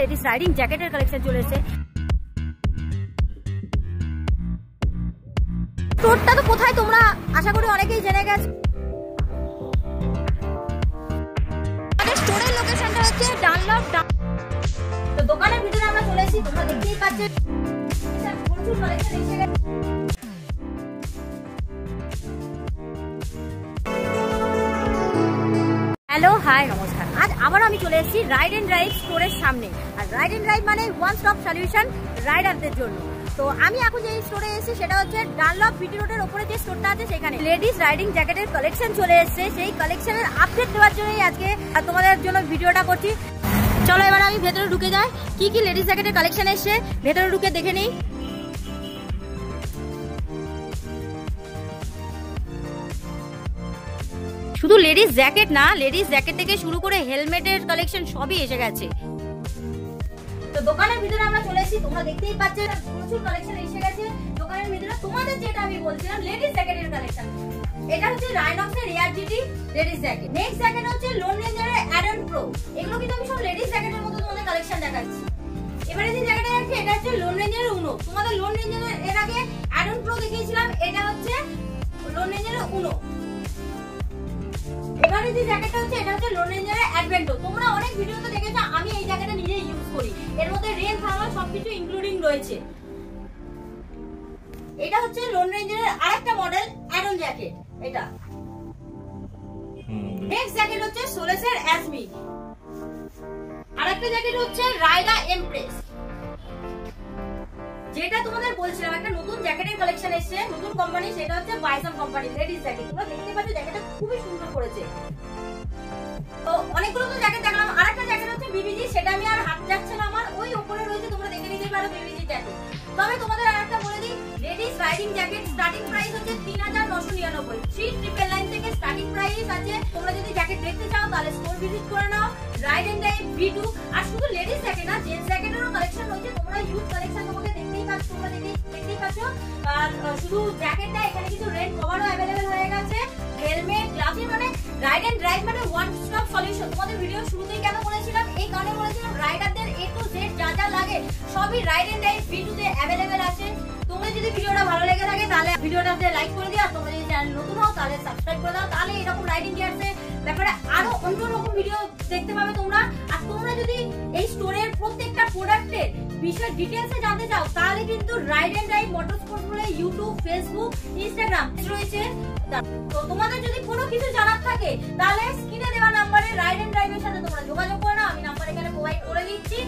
Ladies riding জ্যাকেটের collection চলে এসেছে। স্টোরটা তো কোথায় তোমরা আশা করি অনেকেই জেনে গেছো। আমাদের স্টোরের লোকেশনটা হচ্ছে ডানলপ। তো দোকানের ভিতরে আমরা চলে এসেছি, তোমরা দেখতেই পাচ্ছ প্রচুর কালেকশন এসে গেছে। হ্যালো, হাই, নমস্কার। আজ আবার আমি চলে এসেছি রাইড এন্ড ড্রাইভ স্টোরের সামনে। আর রাইড এন্ড ড্রাইভ মানে ওয়ান স্টপ সলিউশন রাইডারদের জন্য। তো আমি এখন যে স্টোরে এসেছি সেটা হচ্ছে ডানলপ বিটি রোডের ওপরে যে স্টোরটা আছে সেখানে লেডিস রাইডিং জ্যাকেটের কালেকশন চলে এসেছে। সেই কালেকশনের আপডেট দেওয়ার জন্যই আজকে তোমাদের জন্য ভিডিওটা করছি। চলো এবার আমি ভেতরে ঢুকে যাই, কি কি লেডিস জ্যাকেটের কালেকশন এসেছে ভেতরে ঢুকে দেখে নিই। শুধু লেডিস জ্যাকেট না, লেডিস জ্যাকেট থেকে শুরু করে হেলমেটের কালেকশন সবই এসে গেছে। তো দোকানের ভিতরে আমরা চলে এসেছি, তোমরা দেখতেই পাচ্ছ প্রচুর কালেকশন এসে গেছে দোকানের ভিতরে। তোমাদের যেটা আমি বলছিলাম লেডিস জ্যাকেটের কালেকশন, এটা হচ্ছে রাইনক্সের air GT ladies jacket. Next jacket হচ্ছে লোন রেঞ্জারের অ্যাডন প্রো। এগুলো কিন্তু আমি সব লেডিস জ্যাকেটের মতো তোমাদের কালেকশন দেখাচ্ছি। এবারে যে জ্যাকেটটা আছে এটা হচ্ছে লোন রেঞ্জারের উনো। তোমাদের লোন রেঞ্জারের এর আগে অ্যাডন প্রো দেখিয়েছিলাম, এটা হচ্ছে লোন রেঞ্জারের উনো। এবারে যে জ্যাকেটটা হচ্ছে এটা হচ্ছে লোন রেঞ্জারের অ্যাডভেন্টো। তোমরা অনেক ভিডিওতে দেখেছো, আমি এই জ্যাকেটটা নিজেই ইউজ করি। এর মধ্যে রেন থার্মাল সবকিছু ইনক্লুডিং রয়েছে। এটা হচ্ছে লোন রেঞ্জারের আরেকটা মডেল অ্যাডন জ্যাকেট এটা। নেক্সট জ্যাকেট হচ্ছে সোলেসের অ্যাজমি। আরেকটা জ্যাকেট হচ্ছে রাইডা এমপ্রেস। যেটা তোমাদের বলছিলাম একটা নতুন জ্যাকেটের কালেকশন এসেছে, নতুন কোম্পানি, সেটা হচ্ছে বাইসন কোম্পানি লেডিস জ্যাকেট। তোমরা দেখতে পাচ্ছ জ্যাকেটটা খুবই সুন্দর করেছে। তো অনেকগুলো তো জ্যাকেট দেখলাম, আরেকটা জ্যাকেট হচ্ছে বিবিজি, সেটা আমি আর হাত যাচ্ছে না আমার, ওই উপরে রয়েছে, তোমরা দেখে নিতে পারো বিবিজি জ্যাকেট। তবে তোমাদের আরেকটা বলে দিই, ladies riding jacket starting price হচ্ছে 3999। 3999 থেকে স্টার্টিং প্রাইস আছে। তোমরা যদি জ্যাকেট দেখতে চাও তাহলে স্টোর ভিজিট করে নাও। Ride and drive V2। আর শুধু লেডিস জ্যাকেট না, জেন্টস জ্যাকেটেরও কালেকশন রয়েছে। তোমরা ইউজ কালেকশন তোমাকে দেখতেই পাচ্ছ, তোমরা দেখতেই পাচ্ছ। আর শুধু জ্যাকেটটা, এখানে কিছু রেন কভারও अवेलेबल হয়ে গেছে। হেলমেট, গ্লাভস, মানে রাইড এন্ড ড্রাইভ মানে ওয়ান স্টপ সলিউশন। তোমাদের ভিডিও শুরুতেই কেন বলেছিলাম, এই কারণে বলেছিলাম রাইডারদের A to Z যা যা লাগে সবই রাইড এন্ড ড্রাইভ V2 তে अवेलेबल আছে। তোমরা যদি ভিডিওটা ভালো লেগে থাকে তাহলে ভিডিওটাতে লাইক করে দিও। আর তোমরা যদি চ্যানেল নতুন হও তাহলে সাবস্ক্রাইব করে দাও। তাহলে এরকম রাইডিং গিয়ারসের ব্যাপারে আরো অন্য রকম ভিডিও দেখতে পাবে তোমরা। আর তোমরা যদি এই স্টোরের প্রত্যেকটা প্রোডাক্টের বিষয় ডিটেইলসে জানতে চাও তাহলে কিন্তু রাইড এন্ড ড্রাইভ মোটরস্পোর্টস বলে ইউটিউব, ফেসবুক, ইনস্টাগ্রাম রয়েছে। তো তোমাদের যদি কোনো কিছু জানার থাকে তাহলে স্ক্রিনে দেওয়া নম্বরে রাইড এন্ড ড্রাইভের সাথে তোমরা যোগাযোগ করে নাও। আমি নাম্বার এখানে প্রোভাইড করে দিচ্ছি।